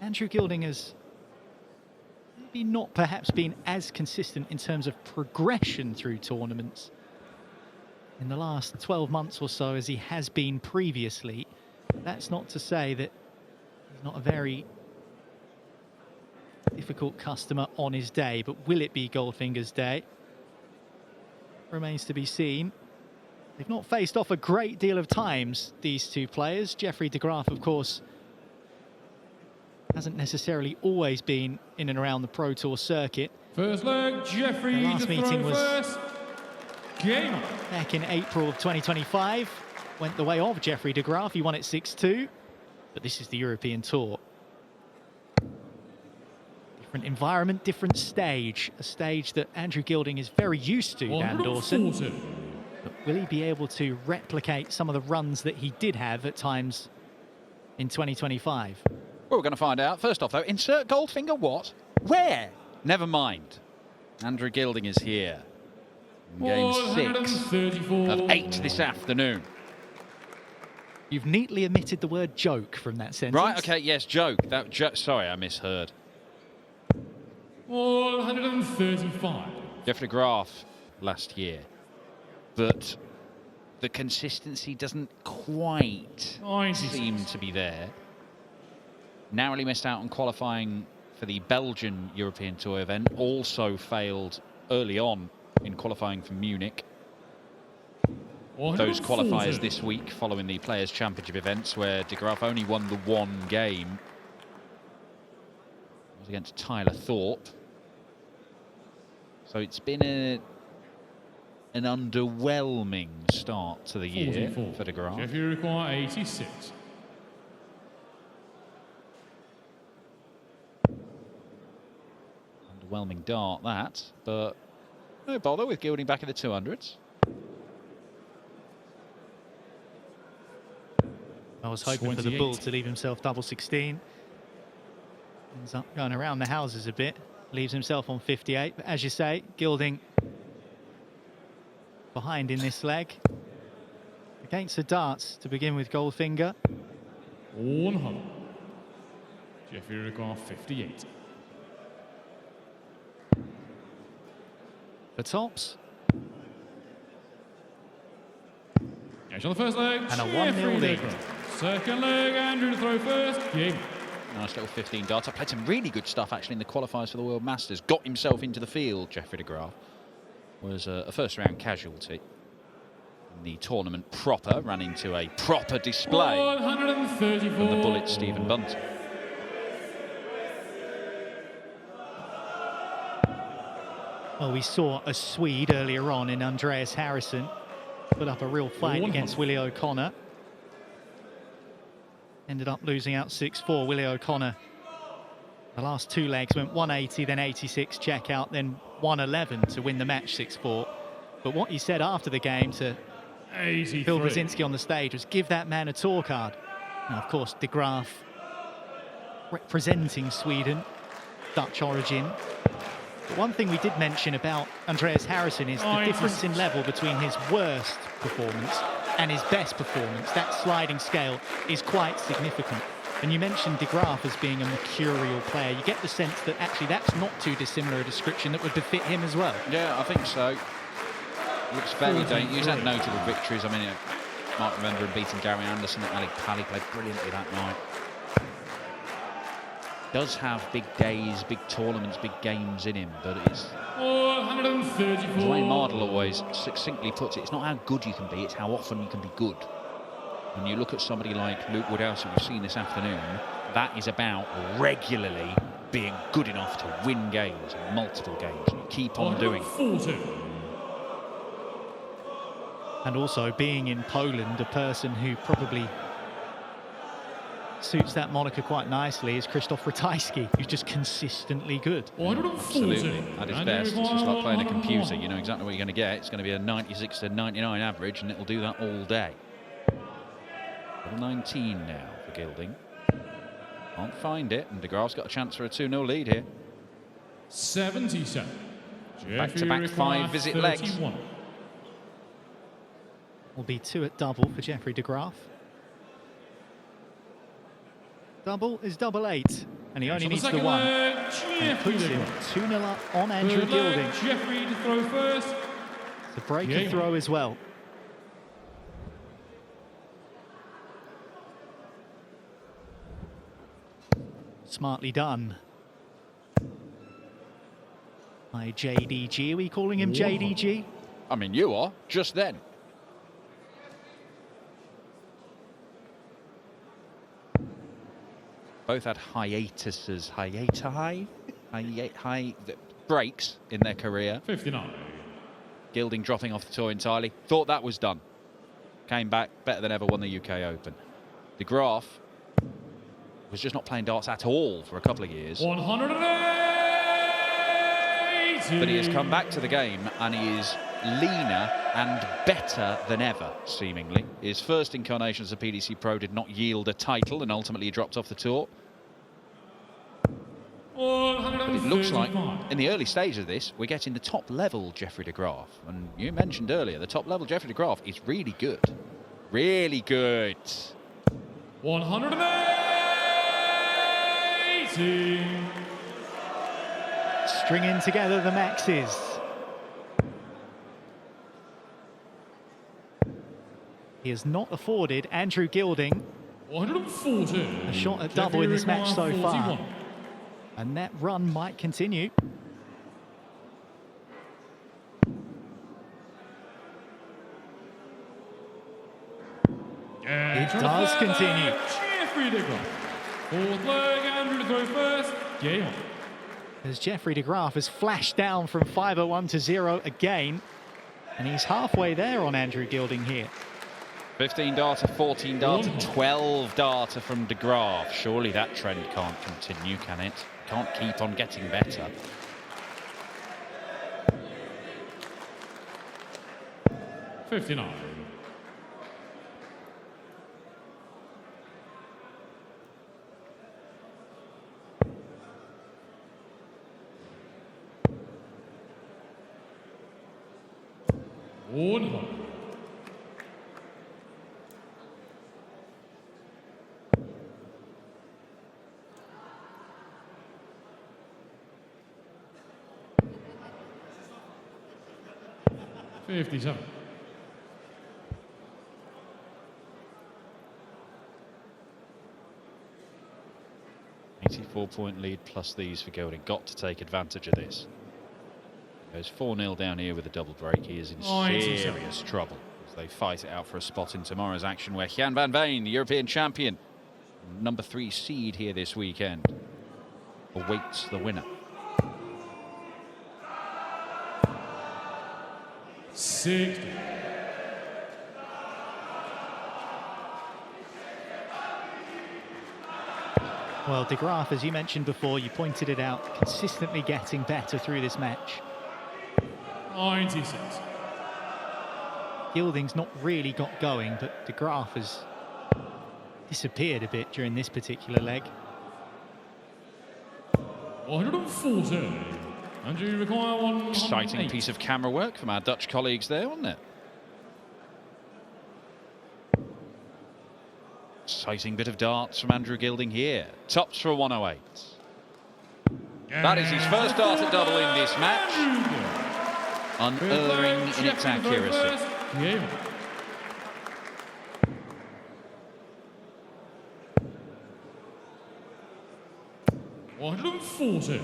Andrew Gilding has maybe not perhaps been as consistent in terms of progression through tournaments in the last 12 months or so as he has been previously. That's not to say that he's not a very difficult customer on his day, but will it be Goldfinger's day? Remains to be seen. They've not faced off a great deal of times, these two players. Jeffrey de Graaf, of course, hasn't necessarily always been in and around the Pro Tour circuit. First leg, Jeffrey. The last meeting was first. Game. Back in April of 2025. Went the way of Jeffrey de Graaf. He won it 6-2. But this is the European Tour. Different environment, different stage. A stage that Andrew Gilding is very used to, Dan Dawson. But will he be able to replicate some of the runs that he did have at times in 2025? Well, we're going to find out. First off, though, insert Goldfinger what? Where? Never mind. Andrew Gilding is here. Game 6 of 8 this afternoon. You've neatly omitted the word joke from that sentence. Right, okay, yes, joke. Sorry, I misheard. 135. Jeffrey de Graaf last year. But the consistency doesn't quite seem to be there. Narrowly missed out on qualifying for the Belgian European Tour event. Also failed early on in qualifying for Munich. Those qualifiers this week following the Players' Championship events where de Graaf only won the one game. It was against Tyler Thorpe. So it's been an underwhelming start to the year for de Graaf. If you require 86. Underwhelming dart, that, but no bother with Gilding back in the 200s. I was hoping 28. For the bull to leave himself double 16. Ends up going around the houses a bit. Leaves himself on 58. But as you say, Gilding behind in this leg. Against the darts to begin with Goldfinger. 100. Jeffrey de Graaf 58. For tops. Catch on the first leg. And a 1-0 lead. Second leg, Andrew to throw first. Game. Nice little 15 darts. I played some really good stuff actually in the qualifiers for the World Masters. Got himself into the field, Jeffrey de Graaf. Was a first round casualty. In the tournament proper, ran into a proper display 134. from the bullet Stephen Bunting. Well, we saw a Swede earlier on in Andreas Harrison put up a real fight against Willie O'Connor. Ended up losing out 6-4. Willie O'Connor, the last two legs, went 180, then 86 check out, then 111 to win the match 6-4. But what he said after the game to Phil Brzezinski on the stage was, give that man a tour card. Now, of course, de Graaf representing Sweden, Dutch origin. But one thing we did mention about Andreas Harrison is the difference in level between his worst performance and his best performance. That sliding scale is quite significant. And you mentioned de Graaf as being a mercurial player. You get the sense that actually that's not too dissimilar a description that would befit him as well. Yeah, I think so. Looks fairly dangerous. He's had notable victories. I mean, I might remember him beating Gary Anderson at Ali Pali. Played brilliantly that night. Does have big days, big tournaments, big games in him, but it's 134. the way Mardle always succinctly puts it, it's not how good you can be, it's how often you can be good. When you look at somebody like Luke Woodhouse, who we've seen this afternoon, that is about regularly being good enough to win games, multiple games, and you keep on doing it. And also being in Poland, a person who probably suits that moniker quite nicely is Krzysztof Ratajski, who's just consistently good. Absolutely, at his best. It's just like playing a computer. You know exactly what you're going to get. It's going to be a 96 to 99 average, and it'll do that all day. 19 now for Gilding. Can't find it, and de Graaf's got a chance for a 2-0 lead here. 77. Back-to-back 5-visit legs. Will be 2 at double for Jeffrey de Graaf. Double is double 8. and he only On the needs the second one. leg, And it Jeffrey puts de him Graaf. 2-0 up on Andrew Third Gilding. leg, Jeffrey to throw first. It's a break and Game. throw as well. Smartly done by JDG. Are we calling him JDG? I mean, you are, just then. Both had hiatuses, breaks in their career. 59. Gilding dropping off the tour entirely. Thought that was done. Came back, better than ever, won the UK Open. De Graaf was just not playing darts at all for a couple of years. 180. But he has come back to the game and he is leaner and better than ever, seemingly. His first incarnation as a PDC Pro did not yield a title and ultimately he dropped off the tour. But it looks like in the early stage of this, we're getting the top level Jeffrey de Graaf. And you mentioned earlier, the top level Jeffrey de Graaf is really good. Really good. 180. Stringing together the maxes. He has not afforded Andrew Gilding 140. a shot at double in this match so far. 41. And that run might continue. And It does continue. Jeffrey de Graaf. Fourth leg, Andrew to throw first. Game on. As Jeffrey de Graaf has flashed down from 5-0-1 to 0 again. And he's halfway there on Andrew Gilding here. 15 data, 14 data, 12 data from de Graaf. Surely that trend can't continue, can it? Can't keep on getting better. $59. $100. $57. 84-point lead plus these for Gilding. Got to take advantage of this. Goes 4-0 down here with a double break. He is in serious trouble as they fight it out for a spot in tomorrow's action where Jan van Veen, the European champion, number 3 seed here this weekend, awaits the winner. 60. Well, de Graaf, as you mentioned before, you pointed it out, consistently getting better through this match. 96. Gilding's not really got going, but de Graaf has disappeared a bit during this particular leg. 140. And you require 108. Exciting piece of camera work from our Dutch colleagues there, wasn't it? Exciting bit of darts from Andrew Gilding here. Tops for a 108. That is his first dart at double in this match. Unerring in its accuracy. Yeah. $140.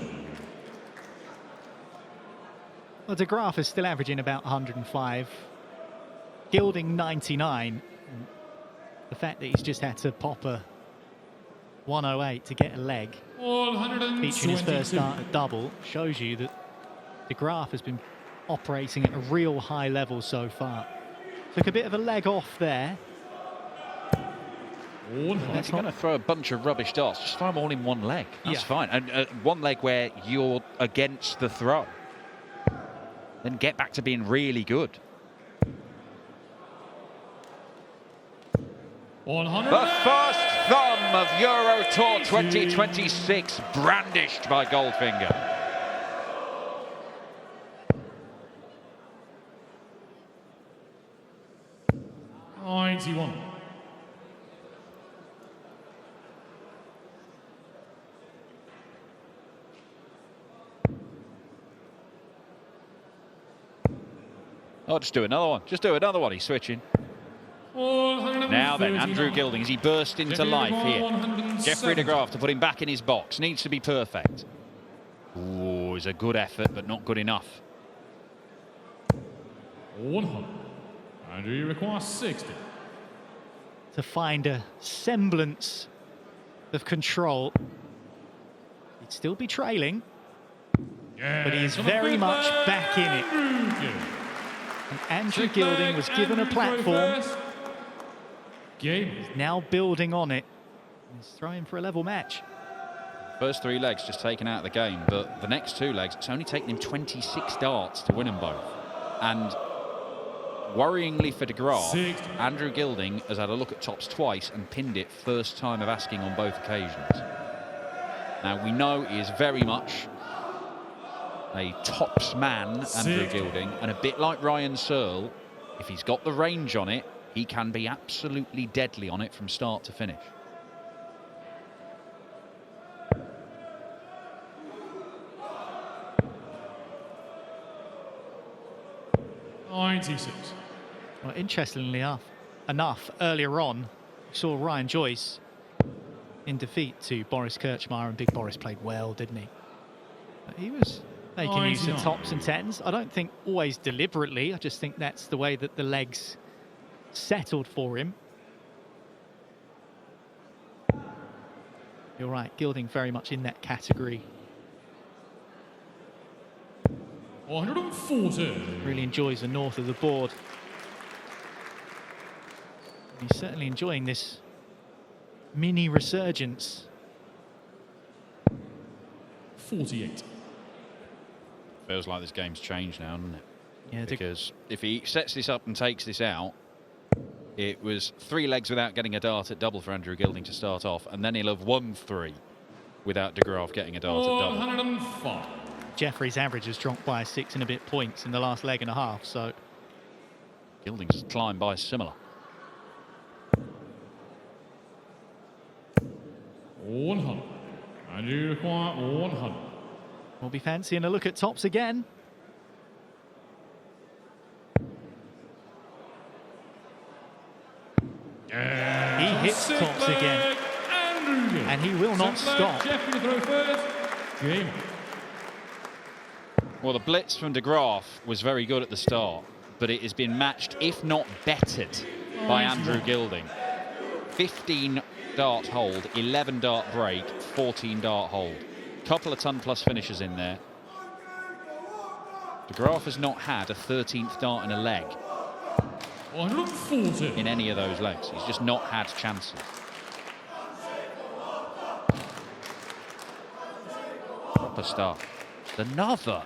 Well, de Graaf is still averaging about 105. Gilding 99. The fact that he's just had to pop a 108 to get a leg, featuring his first start at double, shows you that de Graaf has been operating at a real high level so far. Took a bit of a leg off there. If you're going to throw a bunch of rubbish darts, just throw them all in one leg. That's fine. And one leg where you're against the throw. Then get back to being really good. The first thumb of Euro Tour 2026 brandished by Goldfinger. $91. Oh, just do another one. Just do another one. He's switching. Now then, Andrew Gilding, as he burst into life here. Jeffrey de Graaf to put him back in his box. Needs to be perfect. Ooh, it's a good effort, but not good enough. 100. Andrew, you require 60. To find a semblance of control. He'd still be trailing, but he is very much back in it. And Andrew Gilding was given a platform. He's now building on it. He's throwing for a level match. First 3 legs just taken out of the game, but the next 2 legs, it's only taken him 26 darts to win them both. And worryingly for de Graaf, Andrew Gilding has had a look at tops twice and pinned it first time of asking on both occasions. Now we know he is very much a tops man, Andrew Gilding, and a bit like Ryan Searle, if he's got the range on it, he can be absolutely deadly on it from start to finish. Well, interestingly enough, earlier on, we saw Ryan Joyce in defeat to Boris Kirchmeier, and Big Boris played well, didn't he? But he was making use of tops and tens. I don't think always deliberately. I just think that's the way that the legs settled for him. You're right, Gilding very much in that category. 140. Really enjoys the north of the board. He's certainly enjoying this mini resurgence. 48. Feels like this game's changed now, doesn't it? Yeah, because if he sets this up and takes this out, it was 3 legs without getting a dart at double for Andrew Gilding to start off, and then he'll have won 3 without de Graaf getting a dart at double. 105. Jeffrey's average has dropped by 6 and a bit points in the last leg and a half, so Gilding's climbed by similar. 100. And you require 100. we'll be fancying a look at tops again. He hits tops again, and he will not stop. Well, the blitz from de Graaf was very good at the start, but it has been matched, if not bettered, by Andrew Gilding. 15 dart hold, 11 dart break, 14 dart hold. Couple of ton-plus finishes in there. De Graaf has not had a 13th dart in a leg 140. in any of those legs. He's just not had chances. Proper stuff. Another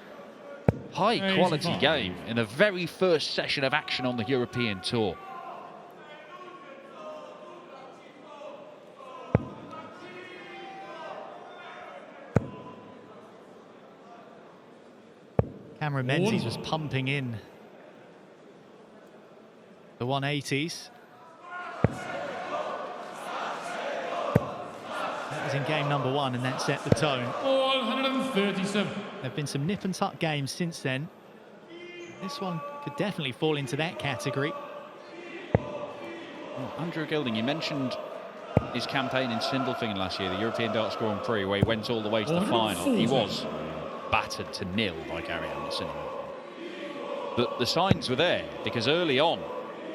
high-quality game in the very first session of action on the European Tour. Cameron Menzies was pumping in the 180s. That was in game number 1, and that set the tone. 137. There have been some nip and tuck games since then. This one could definitely fall into that category. Well, Andrew Gilding, you mentioned his campaign in Sindelfingen last year, the European Darts Grand Prix, where he went all the way to the final. He was battered to nil by Gary Anderson. But the signs were there, because early on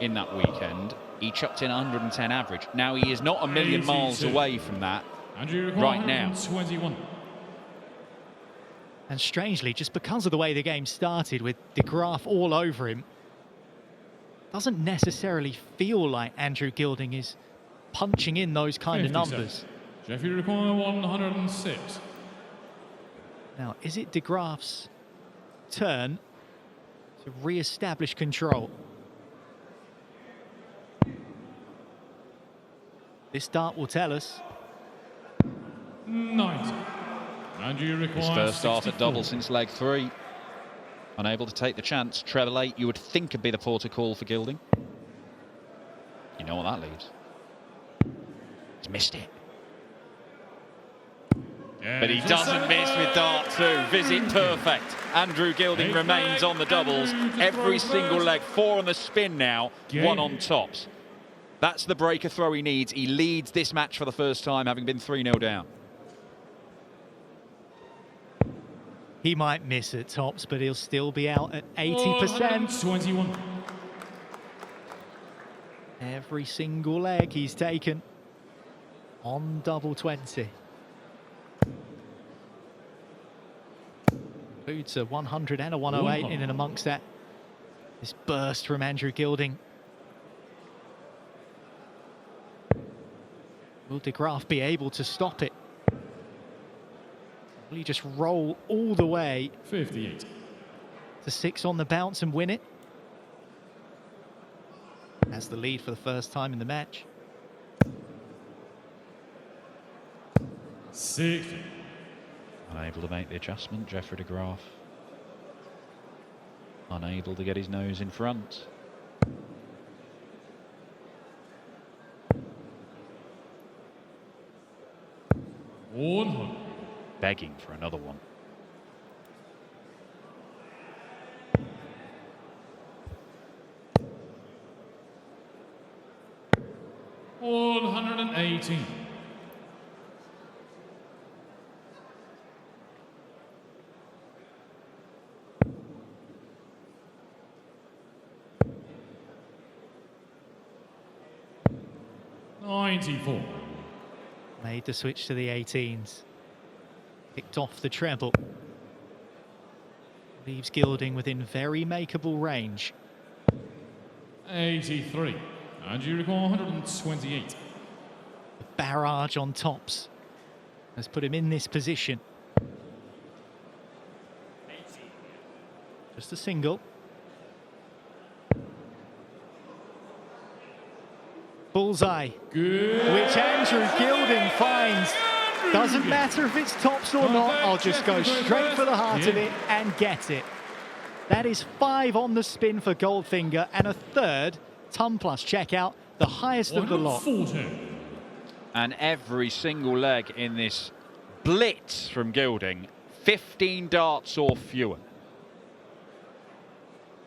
in that weekend, he chucked in 110 average. Now, he is not a million miles away from that right now. 21. And strangely, just because of the way the game started with de Graaf all over him, doesn't necessarily feel like Andrew Gilding is punching in those kind of numbers. Jeffrey require 106. Now, is it de Graaf's turn to re-establish control? This dart will tell us. 90. And you require His first start 64. at double since leg 3. Unable to take the chance. Treble 8, you would think would be the porter call for Gilding. You know what that leaves. He's missed it. But he doesn't miss with dart 2. Visit perfect. Andrew Gilding remains on the doubles. Every single leg, 4 on the spin now, 1 on tops. That's the breaker throw he needs. He leads this match for the first time, having been 3-0 down. He might miss at tops, but he'll still be out at 80%. 21. Every single leg he's taken on double 20. Includes a 100 and a 108 in and amongst that. This burst from Andrew Gilding. Will de Graaf be able to stop it? Will he just roll all the way 58 to 6 on the bounce and win it? Has the lead for the first time in the match. 60. Unable to make the adjustment, Jeffrey de Graaf. Unable to get his nose in front. Begging for another one. $118. $94. Made the switch to the 18s. Picked off the treble. Leaves Gilding within very makeable range. 83. And you require 128. The barrage on tops has put him in this position. Just a single. Bullseye. Good. Which Andrew Gilding finds. Doesn't matter if it's tops or not, I'll just go straight for the heart of it and get it. That is 5 on the spin for Goldfinger and a third ton plus checkout, the highest of the lot. 140. And every single leg in this blitz from Gilding, 15 darts or fewer.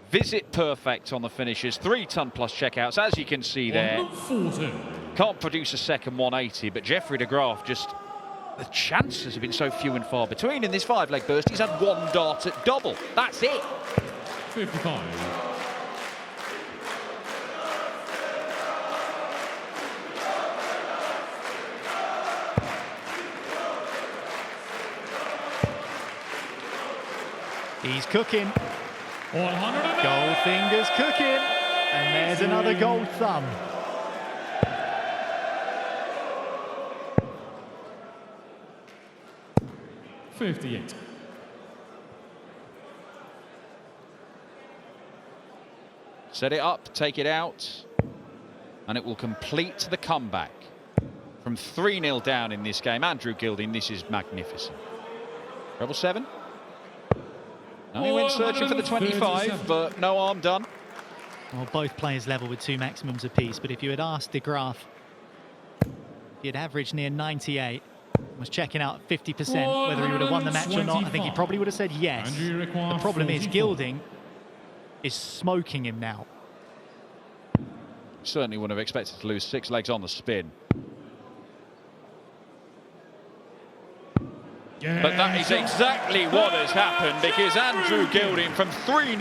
Visit perfect on the finishes, 3 ton plus checkouts, as you can see there. 140. Can't produce a second 180, but Jeffrey de Graaf just... The chances have been so few and far between in this 5-leg burst. He's had 1 dart at double. That's it. 55. He's cooking. 100. Goldfinger's cooking. And there's another gold thumb. $58. Set it up, take it out, and it will complete the comeback. From 3-0 down in this game, Andrew Gilding, this is magnificent. Treble 7. No, he went searching for the 25, but no harm done. Well, both players level with 2 maximums apiece, but if you had asked de Graaf, he had averaged near 98, was checking out 50%, whether he would have won the match or not, I think he probably would have said yes. The problem is Gilding is smoking him now. Certainly wouldn't have expected to lose 6 legs on the spin. But that is exactly what has happened, because Andrew Gilding from 3-0